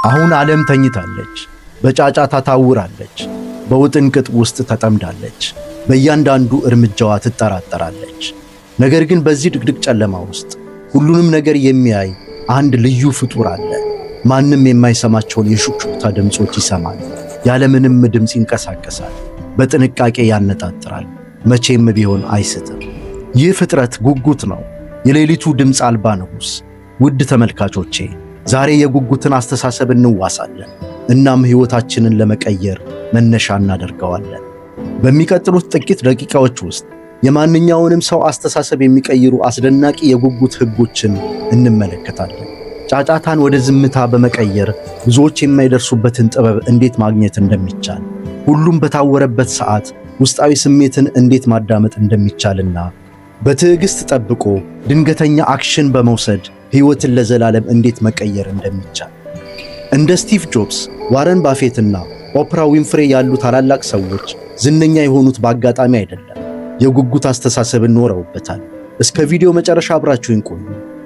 አሁን ዓለም ተኝታለች፣ በጫጫታ ታውራለች፣ በውጥንቅጥ ውስጥ ተጠምዳለች፣ በእያንዳንዱ እርምጃዋ ትጠራጠራለች። ነገር ግን በዚህ ድቅድቅ ጨለማ ውስጥ ሁሉንም ነገር የሚያይ አንድ ልዩ ፍጡር አለ። ማንም የማይሰማቸውን የሹክሹክታ ድምጾች ይሰማል። ያለምንም ድምፅ ይንቀሳቀሳል፣ በጥንቃቄ ያነጣጥራል፣ መቼም ቢሆን አይስትም። ይህ ፍጥረት ጉጉት ነው፣ የሌሊቱ ድምፅ አልባ ንጉሥ። ውድ ተመልካቾቼ፣ ዛሬ የጉጉትን አስተሳሰብ እንዋሳለን፣ እናም ሕይወታችንን ለመቀየር መነሻ እናደርገዋለን። በሚቀጥሉት ጥቂት ደቂቃዎች ውስጥ የማንኛውንም ሰው አስተሳሰብ የሚቀይሩ አስደናቂ የጉጉት ሕጎችን እንመለከታለን። ጫጫታን ወደ ዝምታ በመቀየር ብዙዎች የማይደርሱበትን ጥበብ እንዴት ማግኘት እንደሚቻል፣ ሁሉም በታወረበት ሰዓት ውስጣዊ ስሜትን እንዴት ማዳመጥ እንደሚቻልና በትዕግስት ጠብቆ ድንገተኛ አክሽን በመውሰድ ሕይወትን ለዘላለም እንዴት መቀየር እንደሚቻል። እንደ ስቲቭ ጆብስ፣ ዋረን ባፌትና ኦፕራ ዊንፍሬ ያሉ ታላላቅ ሰዎች ዝነኛ የሆኑት በአጋጣሚ አይደለም፣ የጉጉት አስተሳሰብን ኖረውበታል። እስከ ቪዲዮ መጨረሻ አብራችሁን ቆዩ፣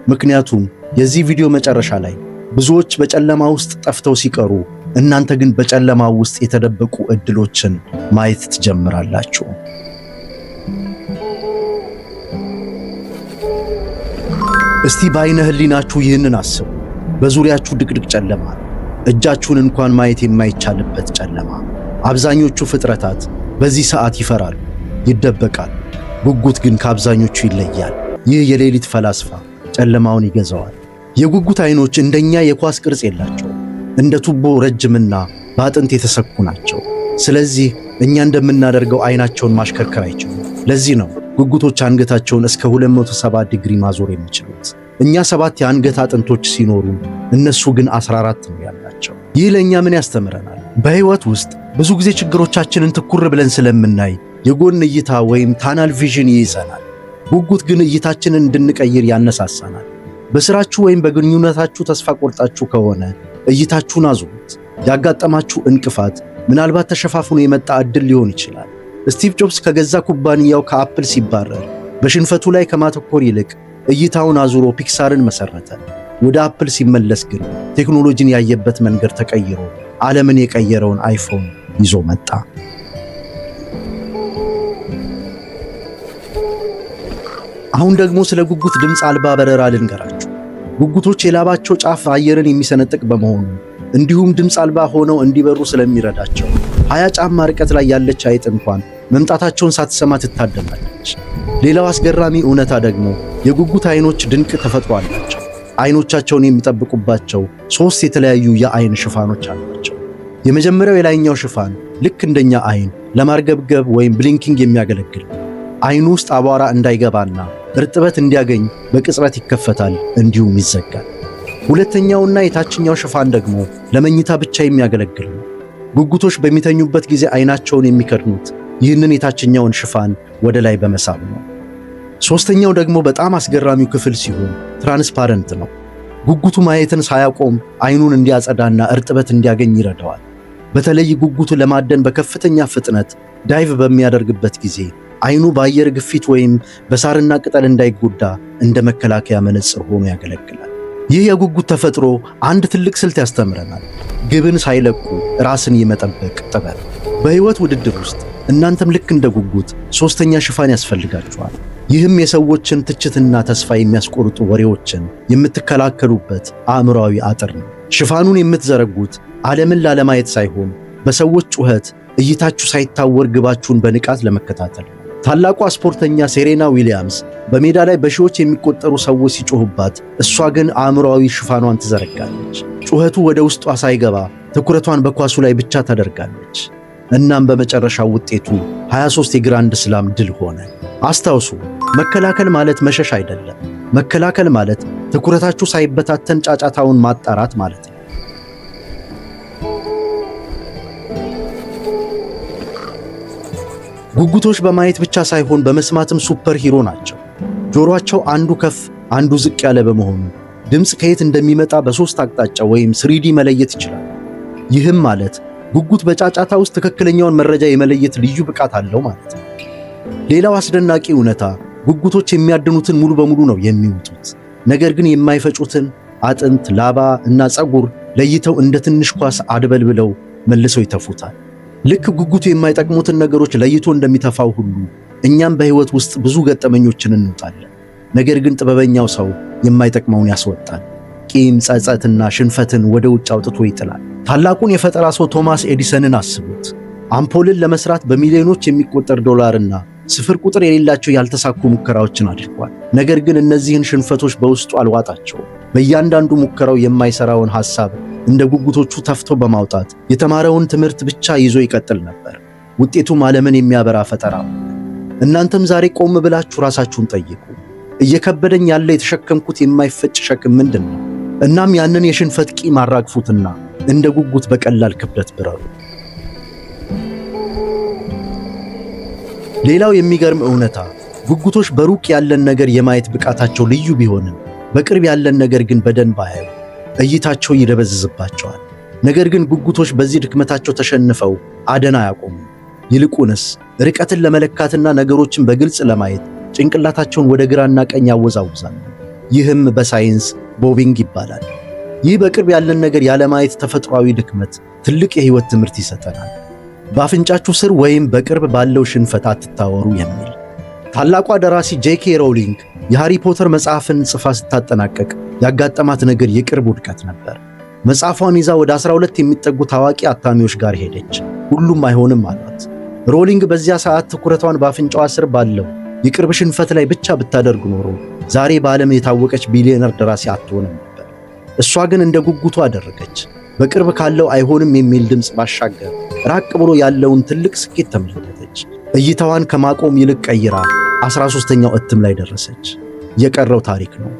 ምክንያቱም የዚህ ቪዲዮ መጨረሻ ላይ ብዙዎች በጨለማ ውስጥ ጠፍተው ሲቀሩ፣ እናንተ ግን በጨለማ ውስጥ የተደበቁ ዕድሎችን ማየት ትጀምራላችሁ። እስቲ በዓይነ ሕሊናችሁ ይህንን አስቡ። በዙሪያችሁ ድቅድቅ ጨለማ፣ እጃችሁን እንኳን ማየት የማይቻልበት ጨለማ። አብዛኞቹ ፍጥረታት በዚህ ሰዓት ይፈራሉ፣ ይደበቃሉ። ጉጉት ግን ከአብዛኞቹ ይለያል። ይህ የሌሊት ፈላስፋ ጨለማውን ይገዛዋል። የጉጉት ዓይኖች እንደኛ የኳስ ቅርጽ የላቸውም። እንደ ቱቦ ረጅምና በአጥንት የተሰኩ ናቸው። ስለዚህ እኛ እንደምናደርገው ዓይናቸውን ማሽከርከር አይችሉም። ለዚህ ነው ጉጉቶች አንገታቸውን እስከ 270 ዲግሪ ማዞር የሚችሉት። እኛ 7 የአንገት አጥንቶች ሲኖሩ እነሱ ግን 14 ነው ያላቸው። ይህ ለእኛ ምን ያስተምረናል? በሕይወት ውስጥ ብዙ ጊዜ ችግሮቻችንን ትኩር ብለን ስለምናይ የጎን እይታ ወይም ታናል ቪዥን ይይዘናል። ጉጉት ግን እይታችንን እንድንቀይር ያነሳሳናል። በሥራችሁ ወይም በግንኙነታችሁ ተስፋ ቆርጣችሁ ከሆነ እይታችሁን አዙሩት። ያጋጠማችሁ እንቅፋት ምናልባት ተሸፋፍኖ የመጣ ዕድል ሊሆን ይችላል። ስቲቭ ጆብስ ከገዛ ኩባንያው ከአፕል ሲባረር በሽንፈቱ ላይ ከማተኮር ይልቅ እይታውን አዙሮ ፒክሳርን መሠረተ። ወደ አፕል ሲመለስ ግን ቴክኖሎጂን ያየበት መንገድ ተቀይሮ ዓለምን የቀየረውን አይፎን ይዞ መጣ። አሁን ደግሞ ስለ ጉጉት ድምፅ አልባ በረራ ልንገራችሁ። ጉጉቶች የላባቸው ጫፍ አየርን የሚሰነጥቅ በመሆኑ እንዲሁም ድምፅ አልባ ሆነው እንዲበሩ ስለሚረዳቸው 20 ጫማ ርቀት ላይ ያለች አይጥ እንኳን መምጣታቸውን ሳትሰማ ትታደናለች። ሌላው አስገራሚ እውነታ ደግሞ የጉጉት ዓይኖች ድንቅ ተፈጥሮ አላቸው። ዓይኖቻቸውን የሚጠብቁባቸው 3 የተለያዩ የዓይን ሽፋኖች አሏቸው። የመጀመሪያው የላይኛው ሽፋን ልክ እንደኛ ዓይን ለማርገብገብ ወይም ብሊንኪንግ የሚያገለግል ነው። ዓይኑ ውስጥ አቧራ እንዳይገባና እርጥበት እንዲያገኝ በቅጽበት ይከፈታል፣ እንዲሁም ይዘጋል። ሁለተኛውና የታችኛው ሽፋን ደግሞ ለመኝታ ብቻ የሚያገለግል ነው። ጉጉቶች በሚተኙበት ጊዜ ዓይናቸውን የሚከድኑት ይህንን የታችኛውን ሽፋን ወደ ላይ በመሳብ ነው። ሦስተኛው ደግሞ በጣም አስገራሚው ክፍል ሲሆን ትራንስፓረንት ነው። ጉጉቱ ማየትን ሳያቆም ዓይኑን እንዲያጸዳና እርጥበት እንዲያገኝ ይረዳዋል። በተለይ ጉጉቱ ለማደን በከፍተኛ ፍጥነት ዳይቭ በሚያደርግበት ጊዜ ዓይኑ በአየር ግፊት ወይም በሳርና ቅጠል እንዳይጎዳ እንደ መከላከያ መነጽር ሆኖ ያገለግላል። ይህ የጉጉት ተፈጥሮ አንድ ትልቅ ስልት ያስተምረናል፤ ግብን ሳይለቁ ራስን የመጠበቅ ጥበብ። በሕይወት ውድድር ውስጥ እናንተም ልክ እንደ ጉጉት 3ኛ ሽፋን ያስፈልጋችኋል። ይህም የሰዎችን ትችትና ተስፋ የሚያስቆርጡ ወሬዎችን የምትከላከሉበት አእምሮአዊ አጥር ነው። ሽፋኑን የምትዘረጉት ዓለምን ላለማየት ሳይሆን በሰዎች ጩኸት እይታችሁ ሳይታወር ግባችሁን በንቃት ለመከታተል ነው። ታላቋ ስፖርተኛ ሴሬና ዊሊያምስ በሜዳ ላይ በሺዎች የሚቆጠሩ ሰዎች ሲጮሁባት፣ እሷ ግን አእምሮአዊ ሽፋኗን ትዘረጋለች። ጩኸቱ ወደ ውስጧ ሳይገባ ትኩረቷን በኳሱ ላይ ብቻ ታደርጋለች። እናም በመጨረሻው ውጤቱ 23 የግራንድ ስላም ድል ሆነ። አስታውሱ፣ መከላከል ማለት መሸሽ አይደለም። መከላከል ማለት ትኩረታችሁ ሳይበታተን ጫጫታውን ማጣራት ማለት ነው። ጉጉቶች በማየት ብቻ ሳይሆን በመስማትም ሱፐር ሂሮ ናቸው። ጆሮአቸው አንዱ ከፍ አንዱ ዝቅ ያለ በመሆኑ ድምፅ ከየት እንደሚመጣ በ3 አቅጣጫ ወይም 3D መለየት ይችላል። ይህም ማለት ጉጉት በጫጫታ ውስጥ ትክክለኛውን መረጃ የመለየት ልዩ ብቃት አለው ማለት ነው። ሌላው አስደናቂ እውነታ ጉጉቶች የሚያድኑትን ሙሉ በሙሉ ነው የሚውጡት። ነገር ግን የማይፈጩትን አጥንት፣ ላባ እና ፀጉር ለይተው እንደ ትንሽ ኳስ አድበልብለው መልሰው ይተፉታል። ልክ ጉጉቱ የማይጠቅሙትን ነገሮች ለይቶ እንደሚተፋው ሁሉ እኛም በሕይወት ውስጥ ብዙ ገጠመኞችን እንውጣለን። ነገር ግን ጥበበኛው ሰው የማይጠቅመውን ያስወጣል። ቂም፣ ጸጸትና ሽንፈትን ወደ ውጭ አውጥቶ ይጥላል። ታላቁን የፈጠራ ሰው ቶማስ ኤዲሰንን አስቡት። አምፖልን ለመስራት በሚሊዮኖች የሚቆጠር ዶላርና ስፍር ቁጥር የሌላቸው ያልተሳኩ ሙከራዎችን አድርጓል። ነገር ግን እነዚህን ሽንፈቶች በውስጡ አልዋጣቸውም። በእያንዳንዱ ሙከራው የማይሰራውን ሐሳብ እንደ ጉጉቶቹ ተፍቶ በማውጣት የተማረውን ትምህርት ብቻ ይዞ ይቀጥል ነበር። ውጤቱም ዓለምን የሚያበራ ፈጠራ ነው። እናንተም ዛሬ ቆም ብላችሁ ራሳችሁን ጠይቁ። እየከበደኝ ያለ የተሸከምኩት የማይፈጭ ሸክም ምንድን ነው? እናም ያንን የሽንፈት ቂም አራግፉትና እንደ ጉጉት በቀላል ክብደት ብረሩ። ሌላው የሚገርም እውነታ ጉጉቶች በሩቅ ያለን ነገር የማየት ብቃታቸው ልዩ ቢሆንም በቅርብ ያለን ነገር ግን በደንብ አያዩ፣ እይታቸው ይደበዝዝባቸዋል። ነገር ግን ጉጉቶች በዚህ ድክመታቸው ተሸንፈው አደን አያቆሙም። ይልቁንስ ርቀትን ለመለካትና ነገሮችን በግልጽ ለማየት ጭንቅላታቸውን ወደ ግራና ቀኝ ያወዛውዛሉ። ይህም በሳይንስ ቦቢንግ ይባላል። ይህ በቅርብ ያለን ነገር ያለማየት ተፈጥሯዊ ድክመት ትልቅ የሕይወት ትምህርት ይሰጠናል። በአፍንጫችሁ ስር ወይም በቅርብ ባለው ሽንፈት አትታወሩ የሚል። ታላቋ ደራሲ ጄኬ ሮውሊንግ የሃሪ ፖተር መጽሐፍን ጽፋ ስታጠናቀቅ ያጋጠማት ነገር የቅርብ ውድቀት ነበር። መጽሐፏን ይዛ ወደ 12 የሚጠጉ ታዋቂ አታሚዎች ጋር ሄደች። ሁሉም አይሆንም አሏት። ሮውሊንግ በዚያ ሰዓት ትኩረቷን በአፍንጫዋ ስር ባለው የቅርብ ሽንፈት ላይ ብቻ ብታደርግ ኖሮ ዛሬ በዓለም የታወቀች ቢሊዮነር ደራሲ አትሆንም ነበር። እሷ ግን እንደ ጉጉቱ አደረገች። በቅርብ ካለው አይሆንም የሚል ድምፅ ባሻገር ራቅ ብሎ ያለውን ትልቅ ስኬት ተመለከተች። እይታዋን ከማቆም ይልቅ ቀይራ 13ኛው እትም ላይ ደረሰች። የቀረው ታሪክ ነው።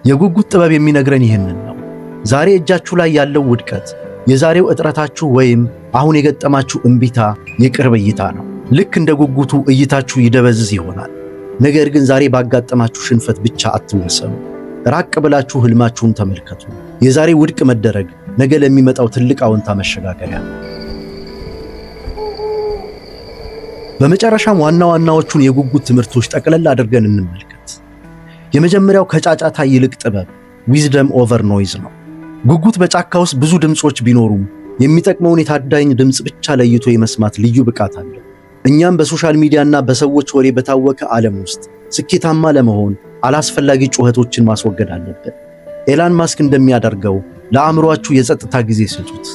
የጉጉት ጥበብ የሚነግረን ይህንን ነው። ዛሬ እጃችሁ ላይ ያለው ውድቀት የዛሬው እጥረታችሁ ወይም አሁን የገጠማችሁ እምቢታ የቅርብ እይታ ነው። ልክ እንደ ጉጉቱ እይታችሁ ይደበዝዝ ይሆናል። ነገር ግን ዛሬ ባጋጠማችሁ ሽንፈት ብቻ አትወሰኑ። ራቅ ብላችሁ ህልማችሁን ተመልከቱ። የዛሬ ውድቅ መደረግ ነገ ለሚመጣው ትልቅ አዎንታ መሸጋገሪያ ነው። በመጨረሻም ዋና ዋናዎቹን የጉጉት ትምህርቶች ጠቅለል አድርገን እንመልከት። የመጀመሪያው ከጫጫታ ይልቅ ጥበብ ዊዝደም ኦቨር ኖይዝ ነው። ጉጉት በጫካ ውስጥ ብዙ ድምጾች ቢኖሩም የሚጠቅመውን የታዳኝ ድምጽ ብቻ ለይቶ የመስማት ልዩ ብቃት አለው። እኛም በሶሻል ሚዲያና በሰዎች ወሬ በታወቀ ዓለም ውስጥ ስኬታማ ለመሆን አላስፈላጊ ጩኸቶችን ማስወገድ አለብን። ኤላን ማስክ እንደሚያደርገው ለአእምሮአችሁ የጸጥታ ጊዜ ስጡት።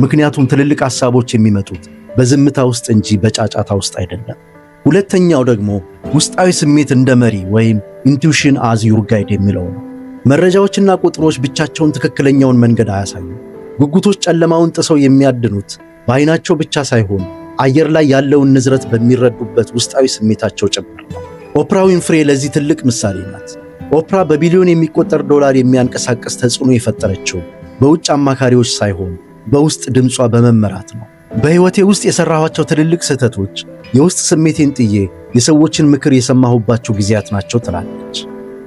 ምክንያቱም ትልልቅ ሐሳቦች የሚመጡት በዝምታ ውስጥ እንጂ በጫጫታ ውስጥ አይደለም። ሁለተኛው ደግሞ ውስጣዊ ስሜት እንደ መሪ ወይም ኢንቱዊሽን አዝ ዩር ጋይድ የሚለው ነው። መረጃዎችና ቁጥሮች ብቻቸውን ትክክለኛውን መንገድ አያሳዩም። ጉጉቶች ጨለማውን ጥሰው የሚያድኑት በዓይናቸው ብቻ ሳይሆን አየር ላይ ያለውን ንዝረት በሚረዱበት ውስጣዊ ስሜታቸው ጭምር ነው። ኦፕራ ዊንፍሬ ለዚህ ትልቅ ምሳሌ ናት። ኦፕራ በቢሊዮን የሚቆጠር ዶላር የሚያንቀሳቅስ ተጽዕኖ የፈጠረችው በውጭ አማካሪዎች ሳይሆን በውስጥ ድምጿ በመመራት ነው። በሕይወቴ ውስጥ የሠራኋቸው ትልልቅ ስህተቶች የውስጥ ስሜቴን ጥዬ የሰዎችን ምክር የሰማሁባቸው ጊዜያት ናቸው ትላለች።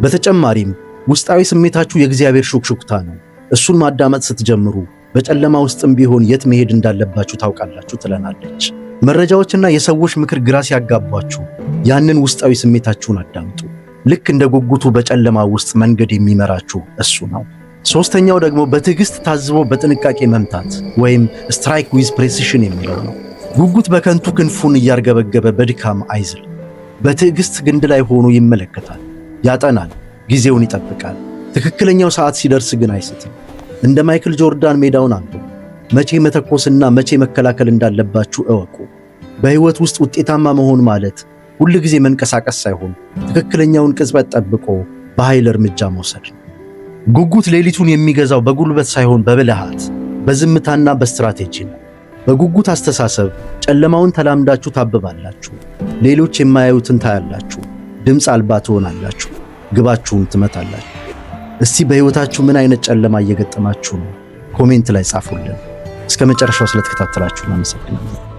በተጨማሪም ውስጣዊ ስሜታችሁ የእግዚአብሔር ሹክሹክታ ነው። እሱን ማዳመጥ ስትጀምሩ በጨለማ ውስጥም ቢሆን የት መሄድ እንዳለባችሁ ታውቃላችሁ ትለናለች። መረጃዎችና የሰዎች ምክር ግራ ሲያጋቧችሁ ያንን ውስጣዊ ስሜታችሁን አዳምጡ። ልክ እንደ ጉጉቱ በጨለማ ውስጥ መንገድ የሚመራችሁ እሱ ነው። ሦስተኛው ደግሞ በትዕግሥት ታዝቦ በጥንቃቄ መምታት ወይም ስትራይክ ዊዝ ፕሬሲሽን የሚለው ነው። ጉጉት በከንቱ ክንፉን እያርገበገበ በድካም አይዝል። በትዕግሥት ግንድ ላይ ሆኖ ይመለከታል፣ ያጠናል፣ ጊዜውን ይጠብቃል። ትክክለኛው ሰዓት ሲደርስ ግን አይስትም። እንደ ማይክል ጆርዳን ሜዳውን አንብቡ። መቼ መተኮስና መቼ መከላከል እንዳለባችሁ እወቁ። በሕይወት ውስጥ ውጤታማ መሆን ማለት ሁል ጊዜ መንቀሳቀስ ሳይሆን ትክክለኛውን ቅጽበት ጠብቆ በኃይል እርምጃ መውሰድ ነው። ጉጉት ሌሊቱን የሚገዛው በጉልበት ሳይሆን በብልሃት በዝምታና በስትራቴጂ ነው። በጉጉት አስተሳሰብ ጨለማውን ተላምዳችሁ ታብባላችሁ፣ ሌሎች የማያዩትን ታያላችሁ፣ ድምፅ አልባ ትሆናላችሁ፣ ግባችሁን ትመታላችሁ። እስቲ በሕይወታችሁ ምን አይነት ጨለማ እየገጠማችሁ ነው? ኮሜንት ላይ ጻፉልን። እስከ መጨረሻው ስለተከታተላችሁ እናመሰግናለን።